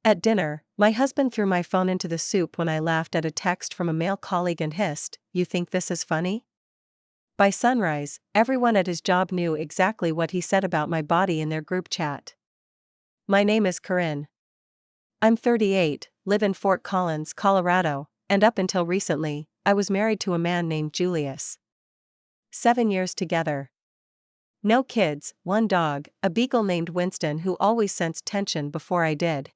At dinner, my husband threw my phone into the soup when I laughed at a text from a male colleague and hissed, "You think this is funny?" By sunrise, everyone at his job knew exactly what he said about my body in their group chat. My name is Corinne. I'm 38, live in Fort Collins, Colorado, and up until recently, I was married to a man named Julius. 7 years together. No kids, one dog, a beagle named Winston who always sensed tension before I did.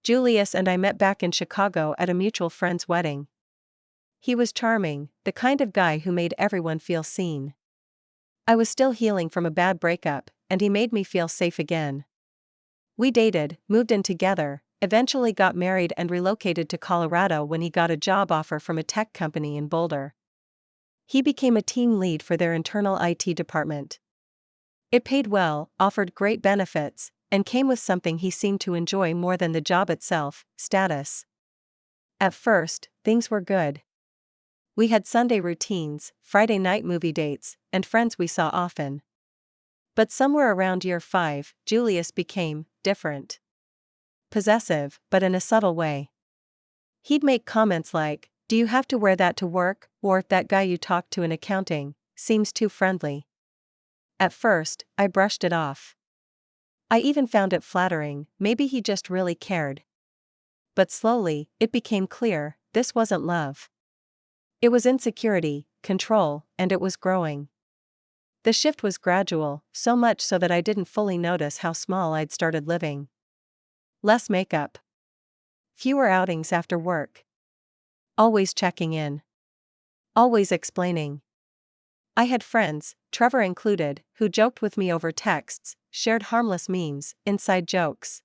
Julius and I met back in Chicago at a mutual friend's wedding. He was charming, the kind of guy who made everyone feel seen. I was still healing from a bad breakup, and he made me feel safe again. We dated, moved in together, eventually got married and relocated to Colorado when he got a job offer from a tech company in Boulder. He became a team lead for their internal IT department. It paid well, offered great benefits, and came with something he seemed to enjoy more than the job itself: status. At first, things were good. We had Sunday routines, Friday night movie dates, and friends we saw often. But somewhere around year 5, Julius became different. Possessive, but in a subtle way. He'd make comments like, "Do you have to wear that to work?" or "That guy you talked to in accounting seems too friendly." At first, I brushed it off. I even found it flattering, maybe he just really cared. But slowly, it became clear, this wasn't love. It was insecurity, control, and it was growing. The shift was gradual, so much so that I didn't fully notice how small I'd started living. Less makeup. Fewer outings after work. Always checking in. Always explaining. I had friends, Trevor included, who joked with me over texts, shared harmless memes, inside jokes.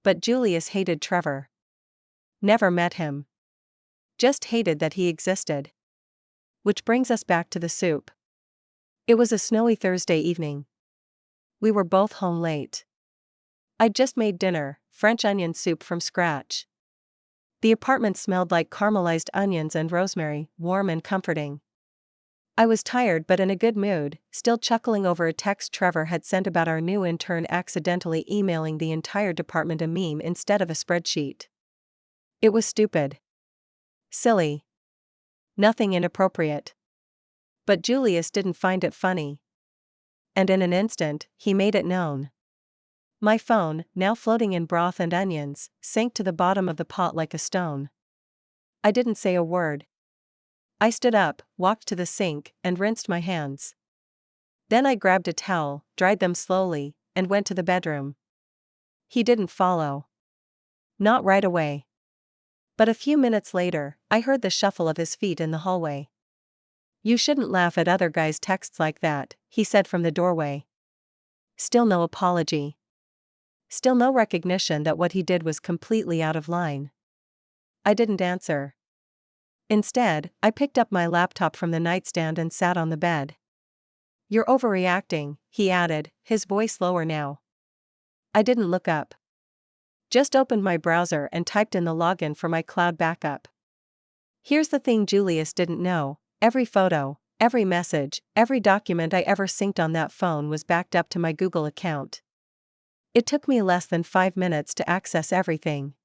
But Julius hated Trevor. Never met him. Just hated that he existed. Which brings us back to the soup. It was a snowy Thursday evening. We were both home late. I'd just made dinner, French onion soup from scratch. The apartment smelled like caramelized onions and rosemary, warm and comforting. I was tired but in a good mood, still chuckling over a text Trevor had sent about our new intern accidentally emailing the entire department a meme instead of a spreadsheet. It was stupid. Silly. Nothing inappropriate. But Julius didn't find it funny. And in an instant, he made it known. My phone, now floating in broth and onions, sank to the bottom of the pot like a stone. I didn't say a word. I stood up, walked to the sink, and rinsed my hands. Then I grabbed a towel, dried them slowly, and went to the bedroom. He didn't follow. Not right away. But a few minutes later, I heard the shuffle of his feet in the hallway. "You shouldn't laugh at other guys' texts like that," he said from the doorway. Still no apology. Still no recognition that what he did was completely out of line. I didn't answer. Instead, I picked up my laptop from the nightstand and sat on the bed. "You're overreacting," he added, his voice lower now. I didn't look up. Just opened my browser and typed in the login for my cloud backup. Here's the thing Julius didn't know: every photo, every message, every document I ever synced on that phone was backed up to my Google account. It took me less than 5 minutes to access everything.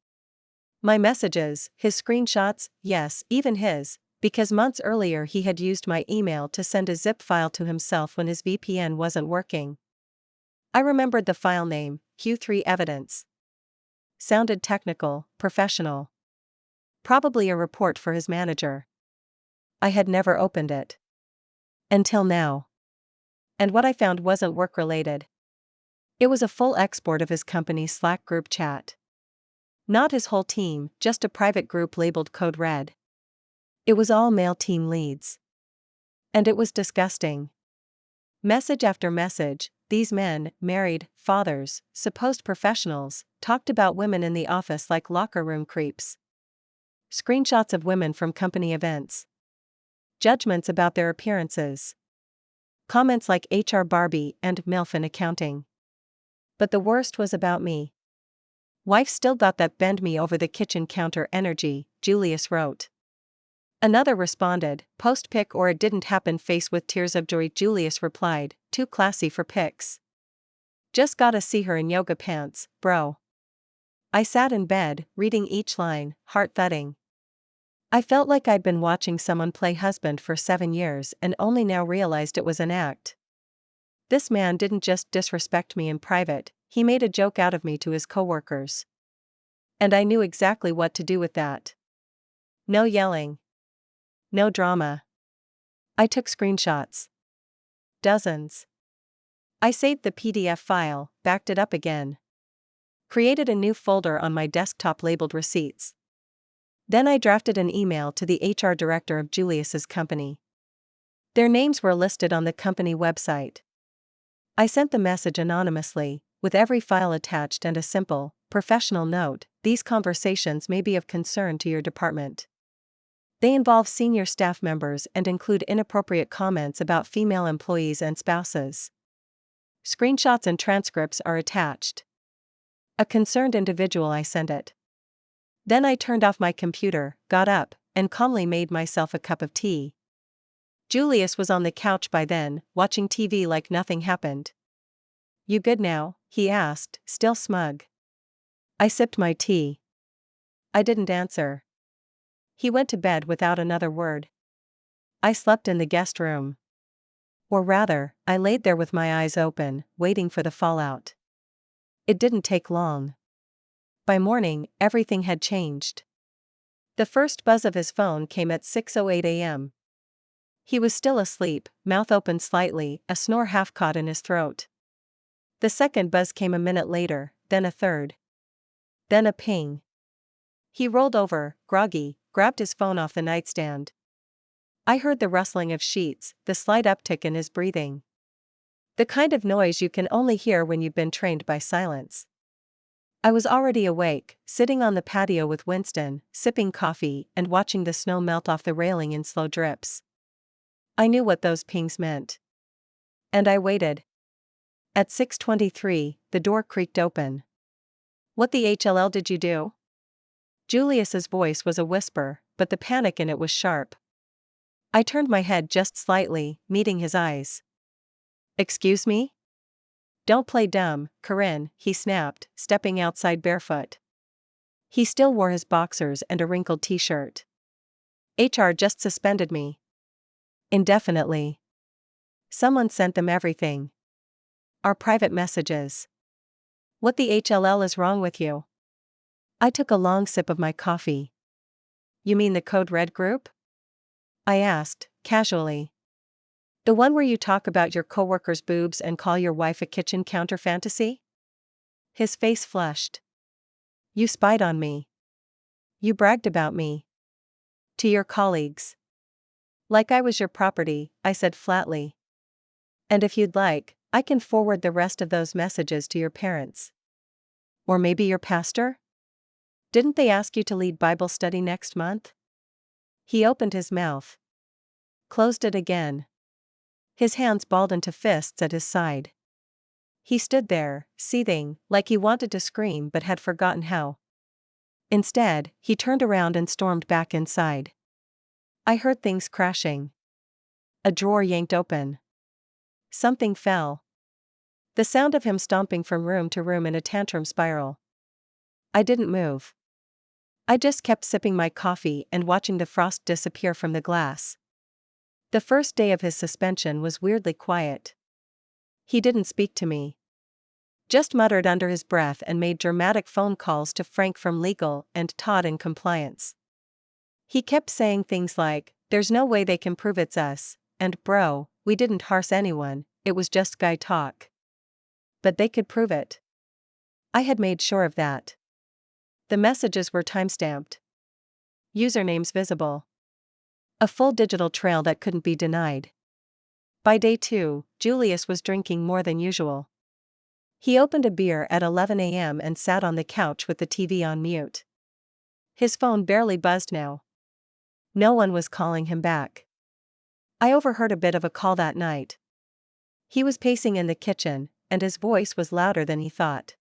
My messages, his screenshots, yes, even his, because months earlier he had used my email to send a zip file to himself when his VPN wasn't working. I remembered the file name, Q3 Evidence. Sounded technical, professional. Probably a report for his manager. I had never opened it. Until now. And what I found wasn't work-related. It was a full export of his company's Slack group chat. Not his whole team, just a private group labeled Code Red. It was all male team leads. And it was disgusting. Message after message, these men, married, fathers, supposed professionals, talked about women in the office like locker room creeps. Screenshots of women from company events. Judgments about their appearances. Comments like HR Barbie and MILF in accounting. But the worst was about me. "Wife still got that bend me over the kitchen counter energy," Julius wrote. Another responded, "Post pic or it didn't happen face with tears of joy." Julius replied, "Too classy for pics. Just gotta see her in yoga pants, bro." I sat in bed, reading each line, heart thudding. I felt like I'd been watching someone play husband for 7 years and only now realized it was an act. This man didn't just disrespect me in private, he made a joke out of me to his coworkers. And I knew exactly what to do with that. No yelling. No drama. I took screenshots. Dozens. I saved the PDF file, backed it up again. Created a new folder on my desktop labeled receipts. Then I drafted an email to the HR director of Julius's company. Their names were listed on the company website. I sent the message anonymously, with every file attached and a simple, professional note: these conversations may be of concern to your department. They involve senior staff members and include inappropriate comments about female employees and spouses. Screenshots and transcripts are attached. A concerned individual, I sent it. Then I turned off my computer, got up, and calmly made myself a cup of tea. Julius was on the couch by then, watching TV like nothing happened. "You good now?" he asked, still smug. I sipped my tea. I didn't answer. He went to bed without another word. I slept in the guest room. Or rather, I laid there with my eyes open, waiting for the fallout. It didn't take long. By morning, everything had changed. The first buzz of his phone came at 6:08 a.m. He was still asleep, mouth open slightly, a snore half caught in his throat. The second buzz came a minute later, then a third. Then a ping. He rolled over, groggy, grabbed his phone off the nightstand. I heard the rustling of sheets, the slight uptick in his breathing. The kind of noise you can only hear when you've been trained by silence. I was already awake, sitting on the patio with Winston, sipping coffee and watching the snow melt off the railing in slow drips. I knew what those pings meant. And I waited. At 6:23, the door creaked open. "What the HLL did you do?" Julius's voice was a whisper, but the panic in it was sharp. I turned my head just slightly, meeting his eyes. "Excuse me?" "Don't play dumb, Corinne," he snapped, stepping outside barefoot. He still wore his boxers and a wrinkled t-shirt. "HR just suspended me. Indefinitely. Someone sent them everything. Our private messages. What the HLL is wrong with you?" I took a long sip of my coffee. "You mean the Code Red group?" I asked, casually. "The one where you talk about your coworker's boobs and call your wife a kitchen counter fantasy?" His face flushed. "You spied on me. You bragged about me. To your colleagues. Like I was your property," I said flatly. "And if you'd like, I can forward the rest of those messages to your parents. Or maybe your pastor? Didn't they ask you to lead Bible study next month?" He opened his mouth. Closed it again. His hands balled into fists at his side. He stood there, seething, like he wanted to scream but had forgotten how. Instead, he turned around and stormed back inside. I heard things crashing. A drawer yanked open. Something fell. The sound of him stomping from room to room in a tantrum spiral. I didn't move. I just kept sipping my coffee and watching the frost disappear from the glass. The first day of his suspension was weirdly quiet. He didn't speak to me. Just muttered under his breath and made dramatic phone calls to Frank from legal and Todd in compliance. He kept saying things like, "There's no way they can prove it's us," and "Bro, we didn't harm anyone, it was just guy talk." But they could prove it. I had made sure of that. The messages were timestamped. Usernames visible. A full digital trail that couldn't be denied. By day 2, Julius was drinking more than usual. He opened a beer at 11 a.m. and sat on the couch with the TV on mute. His phone barely buzzed now. No one was calling him back. I overheard a bit of a call that night. He was pacing in the kitchen, and his voice was louder than he thought.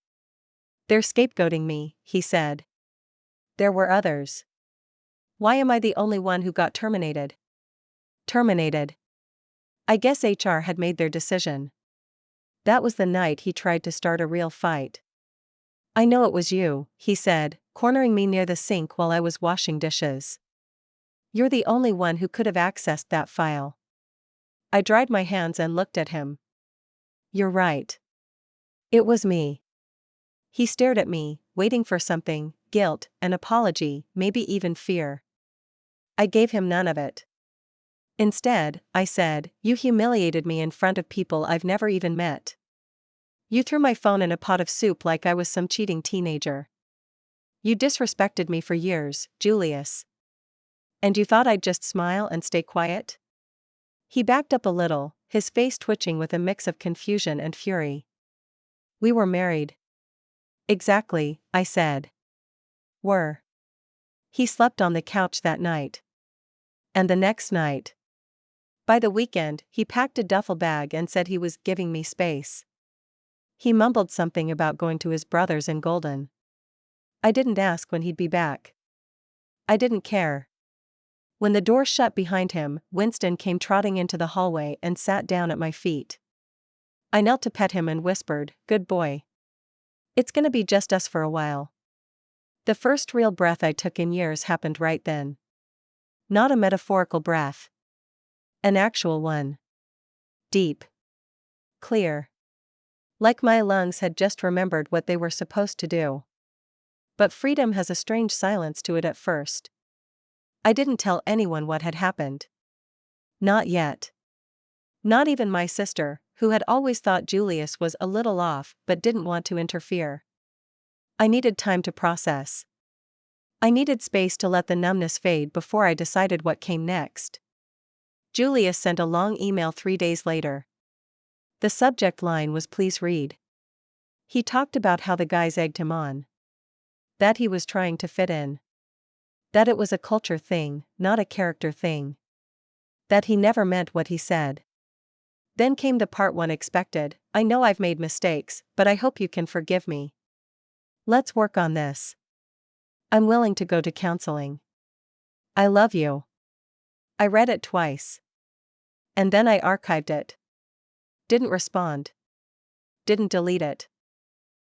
"They're scapegoating me," he said. "There were others. Why am I the only one who got terminated?" Terminated. I guess HR had made their decision. That was the night he tried to start a real fight. I know it was you, he said, cornering me near the sink while I was washing dishes. You're the only one who could have accessed that file. I dried my hands and looked at him. You're right. It was me. He stared at me, waiting for something, guilt, an apology, maybe even fear. I gave him none of it. Instead, I said, you humiliated me in front of people I've never even met. You threw my phone in a pot of soup like I was some cheating teenager. You disrespected me for years, Julius. And you thought I'd just smile and stay quiet? He backed up a little, his face twitching with a mix of confusion and fury. We were married. Exactly, I said. Were. He slept on the couch that night. And the next night. By the weekend, he packed a duffel bag and said he was giving me space. He mumbled something about going to his brother's in Golden. I didn't ask when he'd be back. I didn't care. When the door shut behind him, Winston came trotting into the hallway and sat down at my feet. I knelt to pet him and whispered, "Good boy. It's gonna be just us for a while." The first real breath I took in years happened right then. Not a metaphorical breath. An actual one. Deep. Clear. Like my lungs had just remembered what they were supposed to do. But freedom has a strange silence to it at first. I didn't tell anyone what had happened. Not yet. Not even my sister, who had always thought Julius was a little off but didn't want to interfere. I needed time to process. I needed space to let the numbness fade before I decided what came next. Julius sent a long email 3 days later. The subject line was "Please read." He talked about how the guys egged him on. That he was trying to fit in. That it was a culture thing, not a character thing. That he never meant what he said. Then came the part one expected. I know I've made mistakes, but I hope you can forgive me. Let's work on this. I'm willing to go to counseling. I love you. I read it twice. And then I archived it. Didn't respond. Didn't delete it.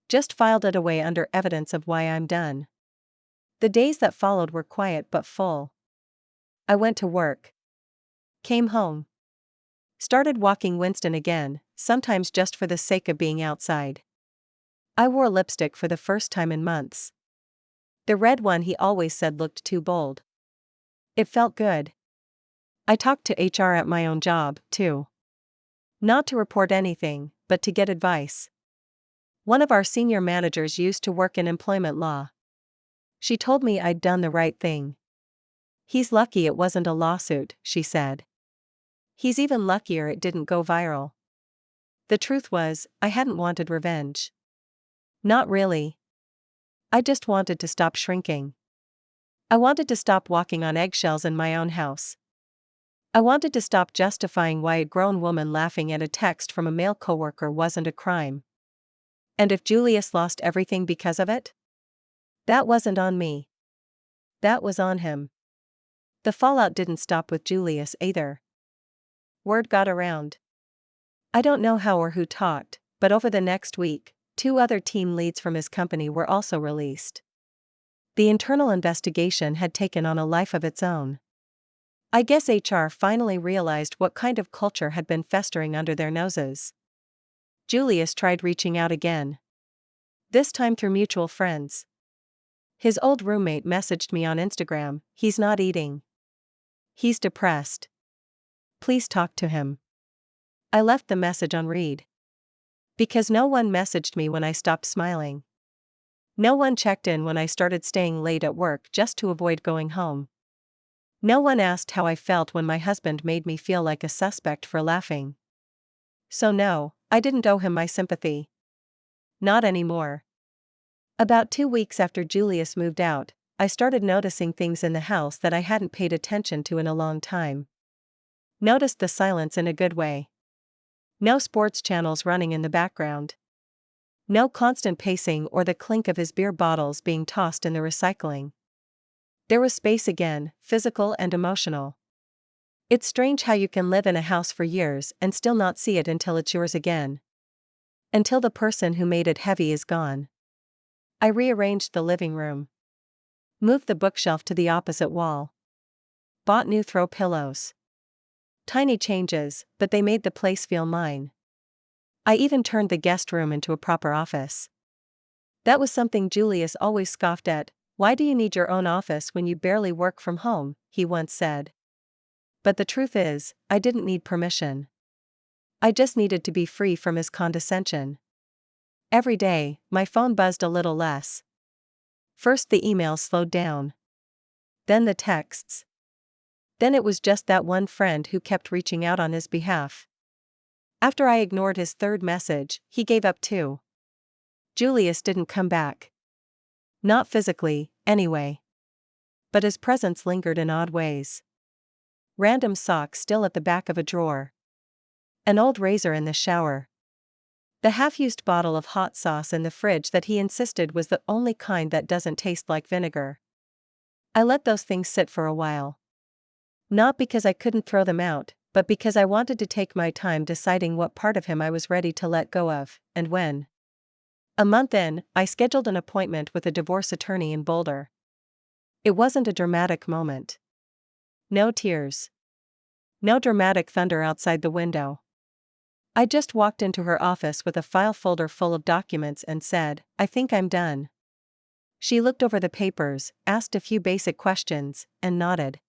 Just filed it away under evidence of why I'm done. The days that followed were quiet but full. I went to work. Came home. Started walking Winston again, sometimes just for the sake of being outside. I wore lipstick for the first time in months. The red one he always said looked too bold. It felt good. I talked to HR at my own job, too. Not to report anything, but to get advice. One of our senior managers used to work in employment law. She told me I'd done the right thing. He's lucky it wasn't a lawsuit, she said. He's even luckier it didn't go viral. The truth was, I hadn't wanted revenge. Not really. I just wanted to stop shrinking. I wanted to stop walking on eggshells in my own house. I wanted to stop justifying why a grown woman laughing at a text from a male coworker wasn't a crime. And if Julius lost everything because of it? That wasn't on me. That was on him. The fallout didn't stop with Julius either. Word got around. I don't know how or who talked, but over the next week, 2 other team leads from his company were also released. The internal investigation had taken on a life of its own. I guess HR finally realized what kind of culture had been festering under their noses. Julius tried reaching out again. This time through mutual friends. His old roommate messaged me on Instagram, "He's not eating. He's depressed. Please talk to him." I left the message on read. Because no one messaged me when I stopped smiling. No one checked in when I started staying late at work just to avoid going home. No one asked how I felt when my husband made me feel like a suspect for laughing. So no, I didn't owe him my sympathy. Not anymore. About 2 weeks after Julius moved out, I started noticing things in the house that I hadn't paid attention to in a long time. Noticed the silence in a good way. No sports channels running in the background. No constant pacing or the clink of his beer bottles being tossed in the recycling. There was space again, physical and emotional. It's strange how you can live in a house for years and still not see it until it's yours again. Until the person who made it heavy is gone. I rearranged the living room. Moved the bookshelf to the opposite wall. Bought new throw pillows. Tiny changes, but they made the place feel mine. I even turned the guest room into a proper office. That was something Julius always scoffed at. "Why do you need your own office when you barely work from home?" he once said. But the truth is, I didn't need permission. I just needed to be free from his condescension. Every day, my phone buzzed a little less. First the emails slowed down. Then the texts. Then it was just that one friend who kept reaching out on his behalf. After I ignored his third message, he gave up too. Julius didn't come back. Not physically, anyway. But his presence lingered in odd ways. Random socks still at the back of a drawer. An old razor in the shower. The half-used bottle of hot sauce in the fridge that he insisted was the only kind that doesn't taste like vinegar. I let those things sit for a while. Not because I couldn't throw them out, but because I wanted to take my time deciding what part of him I was ready to let go of, and when. A month in, I scheduled an appointment with a divorce attorney in Boulder. It wasn't a dramatic moment. No tears. No dramatic thunder outside the window. I just walked into her office with a file folder full of documents and said, "I think I'm done." She looked over the papers, asked a few basic questions, and nodded.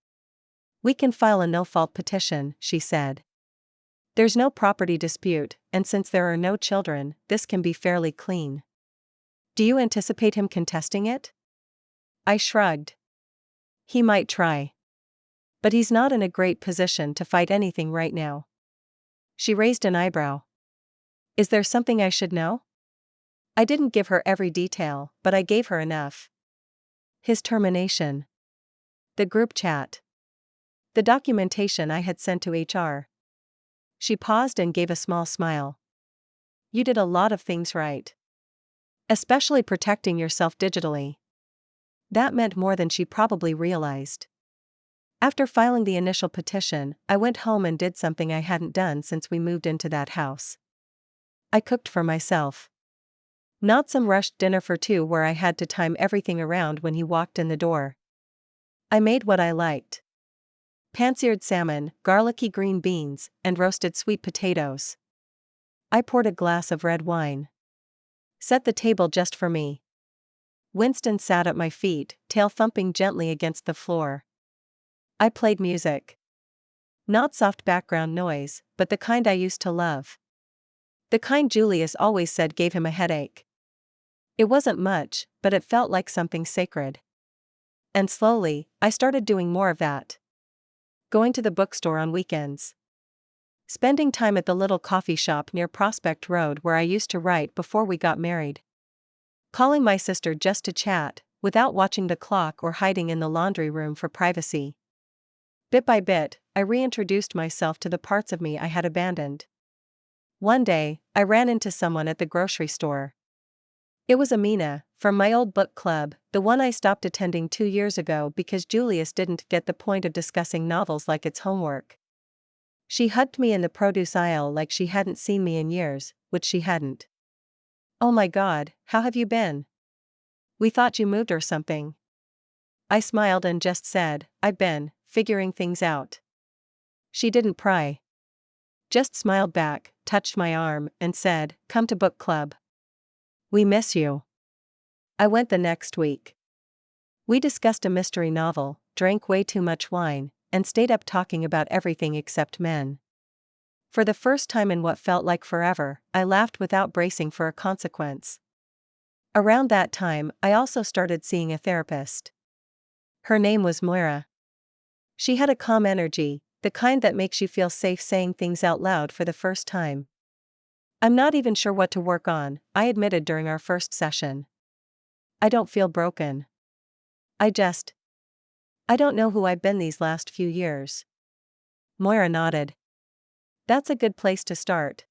"We can file a no-fault petition," she said. "There's no property dispute, and since there are no children, this can be fairly clean." "Do you anticipate him contesting it?" I shrugged. "He might try. But he's not in a great position to fight anything right now." She raised an eyebrow. "Is there something I should know?" I didn't give her every detail, but I gave her enough. His termination. The group chat. The documentation I had sent to HR. She paused and gave a small smile. "You did a lot of things right. Especially protecting yourself digitally." That meant more than she probably realized. After filing the initial petition, I went home and did something I hadn't done since we moved into that house. I cooked for myself. Not some rushed dinner for two where I had to time everything around when he walked in the door. I made what I liked. Pan-seared salmon, garlicky green beans, and roasted sweet potatoes. I poured a glass of red wine. Set the table just for me. Winston sat at my feet, tail thumping gently against the floor. I played music. Not soft background noise, but the kind I used to love. The kind Julius always said gave him a headache. It wasn't much, but it felt like something sacred. And slowly, I started doing more of that. Going to the bookstore on weekends. Spending time at the little coffee shop near Prospect Road where I used to write before we got married. Calling my sister just to chat, without watching the clock or hiding in the laundry room for privacy. Bit by bit, I reintroduced myself to the parts of me I had abandoned. One day, I ran into someone at the grocery store. It was Amina, from my old book club, the one I stopped attending 2 years ago because Julius didn't get the point of discussing novels like it's homework. She hugged me in the produce aisle like she hadn't seen me in years, which she hadn't. "Oh my God, how have you been? We thought you moved or something." I smiled and just said, "I've been figuring things out." She didn't pry. Just smiled back, touched my arm, and said, "Come to book club. We miss you." I went the next week. We discussed a mystery novel, drank way too much wine, and stayed up talking about everything except men. For the first time in what felt like forever, I laughed without bracing for a consequence. Around that time, I also started seeing a therapist. Her name was Moira. She had a calm energy, the kind that makes you feel safe saying things out loud for the first time. "I'm not even sure what to work on," I admitted during our first session. "I don't feel broken. I don't know who I've been these last few years." Moira nodded. "That's a good place to start."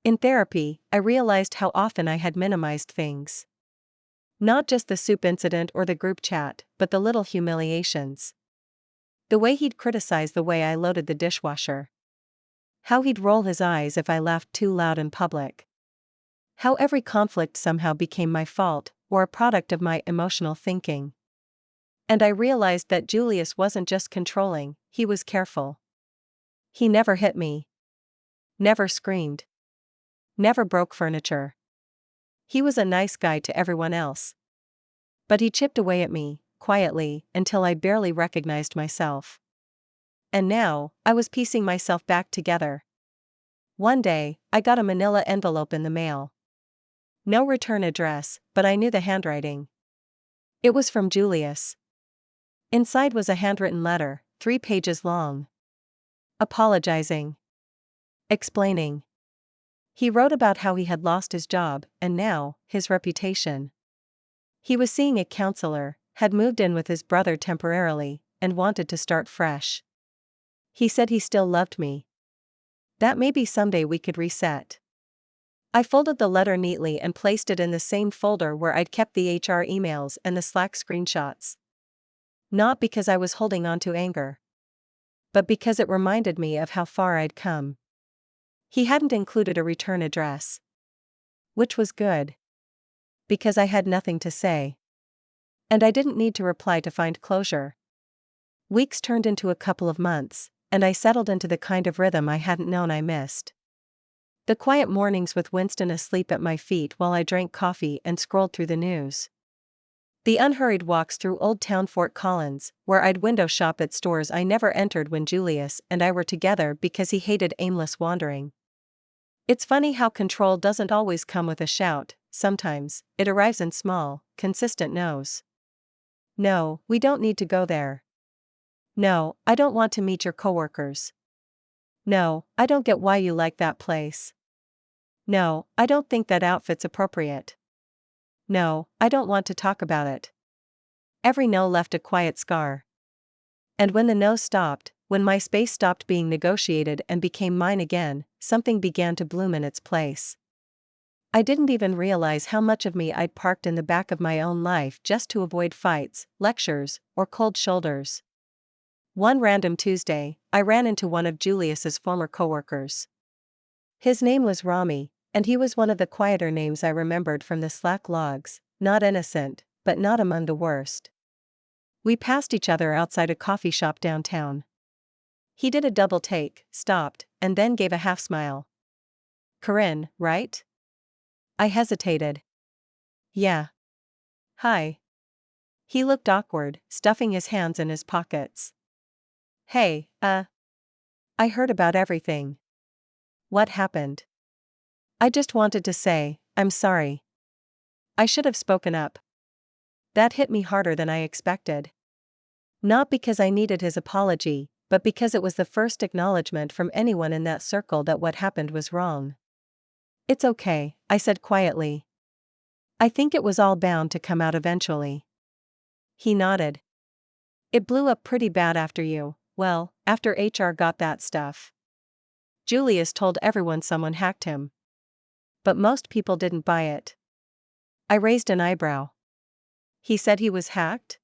In therapy, I realized how often I had minimized things. Not just the soup incident or the group chat, but the little humiliations. The way he'd criticize the way I loaded the dishwasher. How he'd roll his eyes if I laughed too loud in public. How every conflict somehow became my fault, or a product of my emotional thinking. And I realized that Julius wasn't just controlling, he was careful. He never hit me. Never screamed. Never broke furniture. He was a nice guy to everyone else. But he chipped away at me, quietly, until I barely recognized myself. And now, I was piecing myself back together. One day, I got a manila envelope in the mail. No return address, but I knew the handwriting. It was from Julius. Inside was a handwritten letter, 3 pages long. Apologizing. Explaining. He wrote about how he had lost his job, and now, his reputation. He was seeing a counselor, had moved in with his brother temporarily, and wanted to start fresh. He said he still loved me. That maybe someday we could reset. I folded the letter neatly and placed it in the same folder where I'd kept the HR emails and the Slack screenshots. Not because I was holding on to anger, but because it reminded me of how far I'd come. He hadn't included a return address. Which was good. Because I had nothing to say. And I didn't need to reply to find closure. Weeks turned into a couple of months, and I settled into the kind of rhythm I hadn't known I missed. The quiet mornings with Winston asleep at my feet while I drank coffee and scrolled through the news. The unhurried walks through Old Town Fort Collins, where I'd window shop at stores I never entered when Julius and I were together because he hated aimless wandering. It's funny how control doesn't always come with a shout, sometimes, it arrives in small, consistent no's. No, we don't need to go there. No, I don't want to meet your coworkers. No, I don't get why you like that place. No, I don't think that outfit's appropriate. No, I don't want to talk about it. Every no left a quiet scar. And when the no stopped, when my space stopped being negotiated and became mine again, something began to bloom in its place. I didn't even realize how much of me I'd parked in the back of my own life just to avoid fights, lectures, or cold shoulders. One random Tuesday, I ran into one of Julius's former coworkers. His name was Rami, and he was one of the quieter names I remembered from the Slack logs, not innocent, but not among the worst. We passed each other outside a coffee shop downtown. He did a double take, stopped, and then gave a half smile. Corinne, right? I hesitated. Yeah. Hi. He looked awkward, stuffing his hands in his pockets. Hey, I heard about everything. What happened? I just wanted to say, I'm sorry. I should have spoken up. That hit me harder than I expected. Not because I needed his apology, but because it was the first acknowledgement from anyone in that circle that what happened was wrong. It's okay, I said quietly. I think it was all bound to come out eventually. He nodded. It blew up pretty bad after you, well, after HR got that stuff. Julius told everyone someone hacked him. But most people didn't buy it. I raised an eyebrow. He said he was hacked?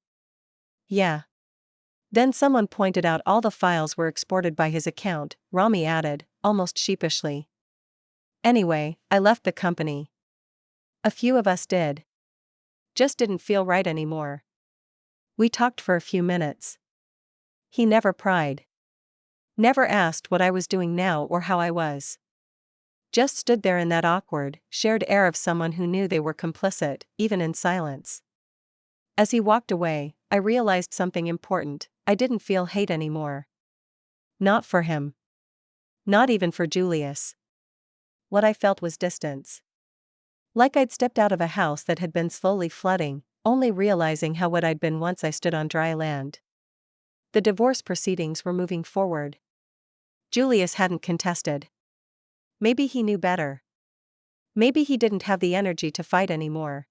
Yeah. Then someone pointed out all the files were exported by his account, Rami added, almost sheepishly. Anyway, I left the company. A few of us did. Just didn't feel right anymore. We talked for a few minutes. He never pried. Never asked what I was doing now or how I was. Just stood there in that awkward, shared air of someone who knew they were complicit, even in silence. As he walked away, I realized something important. I didn't feel hate anymore. Not for him. Not even for Julius. What I felt was distance. Like I'd stepped out of a house that had been slowly flooding, only realizing how wet I'd been once I stood on dry land. The divorce proceedings were moving forward. Julius hadn't contested. Maybe he knew better. Maybe he didn't have the energy to fight anymore.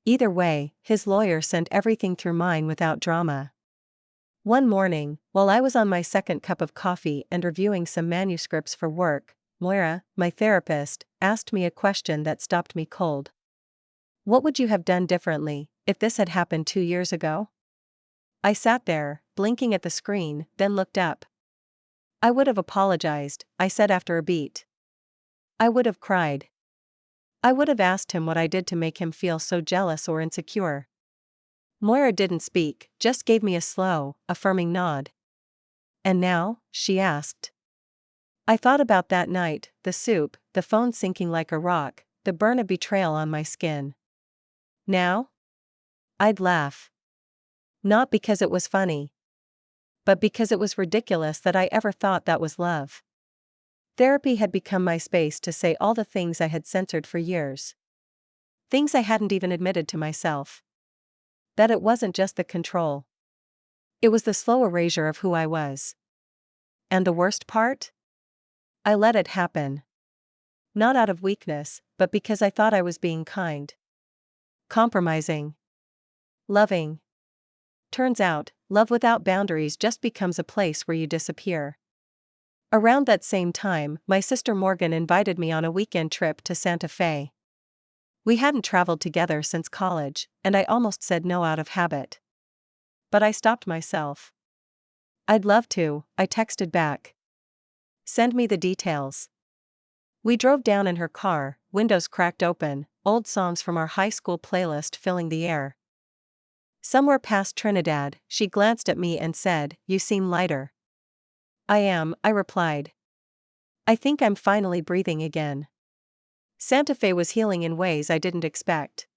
Either way, his lawyer sent everything through mine without drama. One morning, while I was on my second cup of coffee and reviewing some manuscripts for work, Moira, my therapist, asked me a question that stopped me cold. What would you have done differently if this had happened 2 years ago? I sat there, blinking at the screen, then looked up. I would have apologized, I said after a beat. I would have cried. I would have asked him what I did to make him feel so jealous or insecure. Moira didn't speak, just gave me a slow, affirming nod. "And now?" she asked. I thought about that night, the soup, the phone sinking like a rock, the burn of betrayal on my skin. Now? I'd laugh. Not because it was funny, but because it was ridiculous that I ever thought that was love. Therapy had become my space to say all the things I had censored for years. Things I hadn't even admitted to myself. That it wasn't just the control. It was the slow erasure of who I was. And the worst part? I let it happen. Not out of weakness, but because I thought I was being kind. Compromising. Loving. Turns out, love without boundaries just becomes a place where you disappear. Around that same time, my sister Morgan invited me on a weekend trip to Santa Fe. We hadn't traveled together since college, and I almost said no out of habit. But I stopped myself. "I'd love to," I texted back. "Send me the details." We drove down in her car, windows cracked open, old songs from our high school playlist filling the air. Somewhere past Trinidad, she glanced at me and said, "You seem lighter." "I am," I replied. "I think I'm finally breathing again." Santa Fe was healing in ways I didn't expect.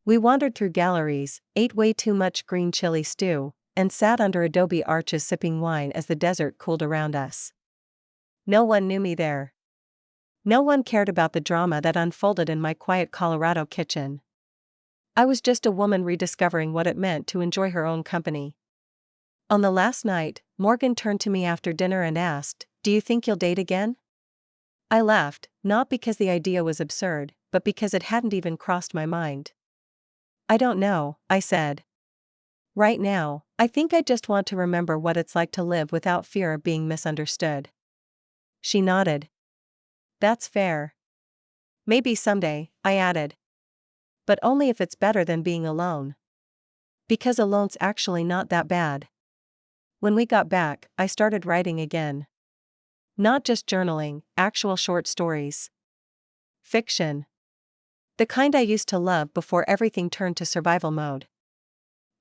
We wandered through galleries, ate way too much green chili stew, and sat under adobe arches sipping wine as the desert cooled around us. No one knew me there. No one cared about the drama that unfolded in my quiet Colorado kitchen. I was just a woman rediscovering what it meant to enjoy her own company. On the last night, Morgan turned to me after dinner and asked, "Do you think you'll date again?" I laughed, not because the idea was absurd, but because it hadn't even crossed my mind. "I don't know," I said. "Right now, I think I just want to remember what it's like to live without fear of being misunderstood." She nodded. "That's fair. Maybe someday," I added. "But only if it's better than being alone. Because alone's actually not that bad." When we got back, I started writing again. Not just journaling, actual short stories. Fiction. The kind I used to love before everything turned to survival mode.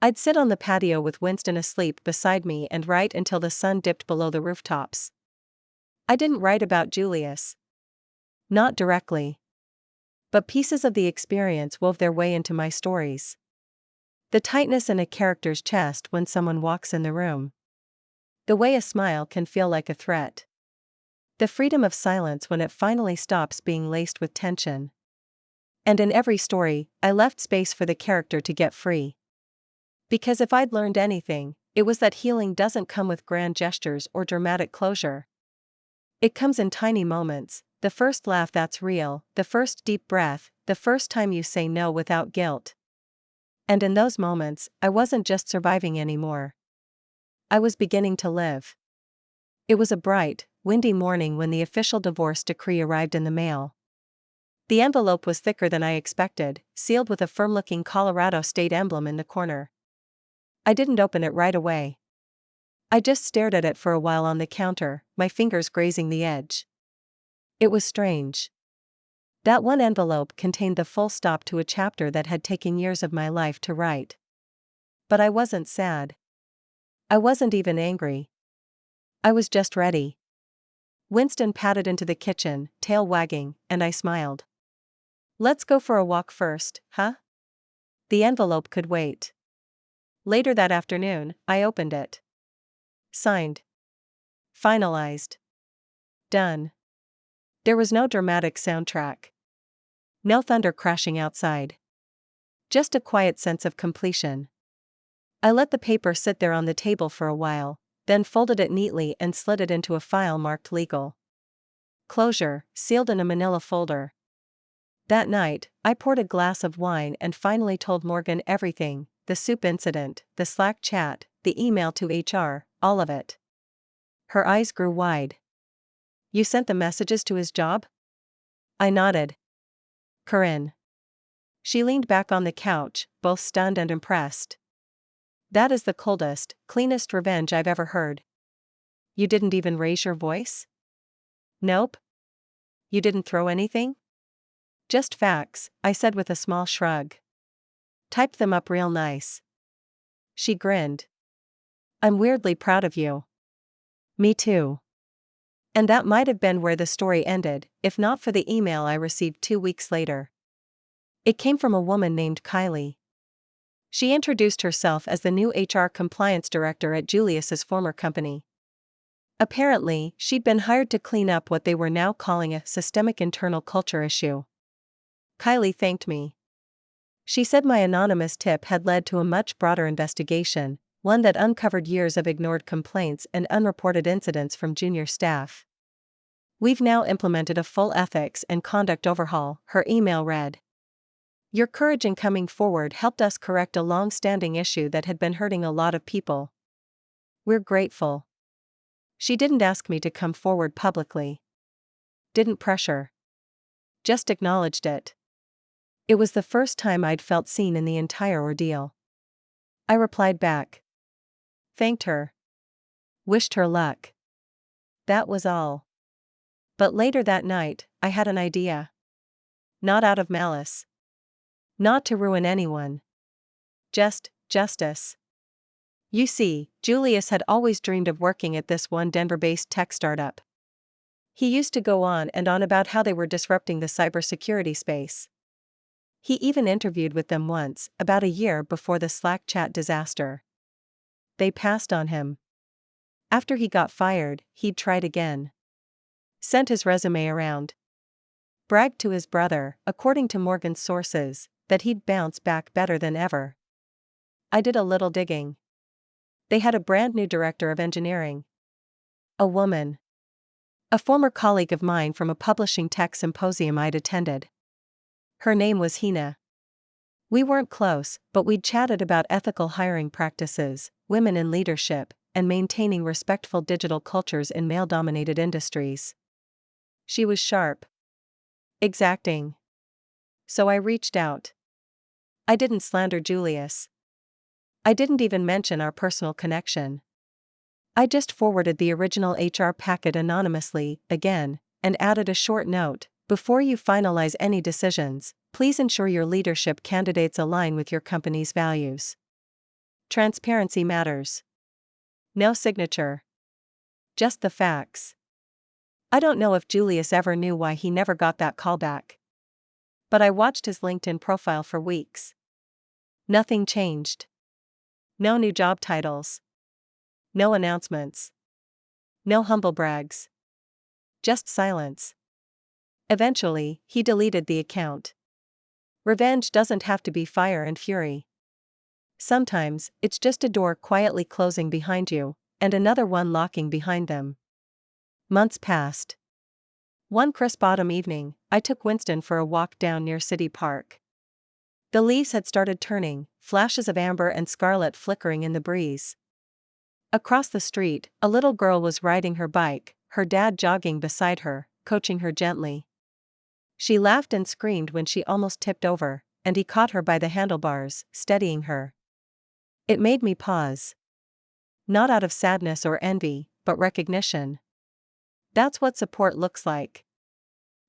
I'd sit on the patio with Winston asleep beside me and write until the sun dipped below the rooftops. I didn't write about Julius. Not directly. But pieces of the experience wove their way into my stories. The tightness in a character's chest when someone walks in the room. The way a smile can feel like a threat. The freedom of silence when it finally stops being laced with tension. And in every story, I left space for the character to get free. Because if I'd learned anything, it was that healing doesn't come with grand gestures or dramatic closure. It comes in tiny moments, the first laugh that's real, the first deep breath, the first time you say no without guilt. And in those moments, I wasn't just surviving anymore. I was beginning to live. It was a bright, windy morning when the official divorce decree arrived in the mail. The envelope was thicker than I expected, sealed with a firm-looking Colorado state emblem in the corner. I didn't open it right away. I just stared at it for a while on the counter, my fingers grazing the edge. It was strange. That one envelope contained the full stop to a chapter that had taken years of my life to write. But I wasn't sad. I wasn't even angry. I was just ready. Winston padded into the kitchen, tail wagging, and I smiled. "Let's go for a walk first, huh?" The envelope could wait. Later that afternoon, I opened it. Signed. Finalized. Done. There was no dramatic soundtrack. No thunder crashing outside. Just a quiet sense of completion. I let the paper sit there on the table for a while, then folded it neatly and slid it into a file marked legal. Closure, sealed in a manila folder. That night, I poured a glass of wine and finally told Morgan everything, the soup incident, the Slack chat, the email to HR, all of it. Her eyes grew wide. "You sent the messages to his job?" I nodded. "Corinne." She leaned back on the couch, both stunned and impressed. "That is the coldest, cleanest revenge I've ever heard." "You didn't even raise your voice?" "Nope." "You didn't throw anything?" Just facts, I said with a small shrug. Typed them up real nice. She grinned. I'm weirdly proud of you. Me too. And that might have been where the story ended, if not for the email I received 2 weeks later. It came from a woman named Kylie. She introduced herself as the new HR compliance director at Julius's former company. Apparently, she'd been hired to clean up what they were now calling a systemic internal culture issue. Kylie thanked me. She said my anonymous tip had led to a much broader investigation, one that uncovered years of ignored complaints and unreported incidents from junior staff. We've now implemented a full ethics and conduct overhaul, her email read. Your courage in coming forward helped us correct a long-standing issue that had been hurting a lot of people. We're grateful. She didn't ask me to come forward publicly. Didn't pressure. Just acknowledged it. It was the first time I'd felt seen in the entire ordeal. I replied back. Thanked her. Wished her luck. That was all. But later that night, I had an idea. Not out of malice. Not to ruin anyone. Just justice. You see, Julius had always dreamed of working at this one Denver-based tech startup. He used to go on and on about how they were disrupting the cybersecurity space. He even interviewed with them once, about a year before the Slack chat disaster. They passed on him. After he got fired, he'd tried again. Sent his resume around. Bragged to his brother, according to Morgan's sources, that he'd bounce back better than ever. I did a little digging. They had a brand new director of engineering. A woman. A former colleague of mine from a publishing tech symposium I'd attended. Her name was Hina. We weren't close, but we'd chatted about ethical hiring practices, women in leadership, and maintaining respectful digital cultures in male-dominated industries. She was sharp. Exacting. So I reached out. I didn't slander Julius. I didn't even mention our personal connection. I just forwarded the original HR packet anonymously, again, and added a short note. Before you finalize any decisions, please ensure your leadership candidates align with your company's values. Transparency matters. No signature. Just the facts. I don't know if Julius ever knew why he never got that callback. But I watched his LinkedIn profile for weeks. Nothing changed. No new job titles. No announcements. No humble brags. Just silence. Eventually, he deleted the account. Revenge doesn't have to be fire and fury. Sometimes, it's just a door quietly closing behind you, and another one locking behind them. Months passed. One crisp autumn evening, I took Winston for a walk down near City Park. The leaves had started turning, flashes of amber and scarlet flickering in the breeze. Across the street, a little girl was riding her bike, her dad jogging beside her, coaching her gently. She laughed and screamed when she almost tipped over, and he caught her by the handlebars, steadying her. It made me pause. Not out of sadness or envy, but recognition. That's what support looks like.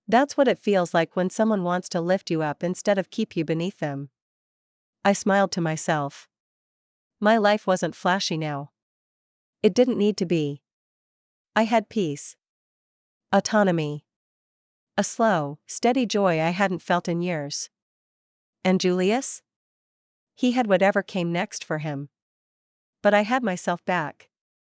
That's what it feels like when someone wants to lift you up instead of keep you beneath them. I smiled to myself. My life wasn't flashy now. It didn't need to be. I had peace. Autonomy. A slow, steady joy I hadn't felt in years. And Julius? He had whatever came next for him. But I had myself back.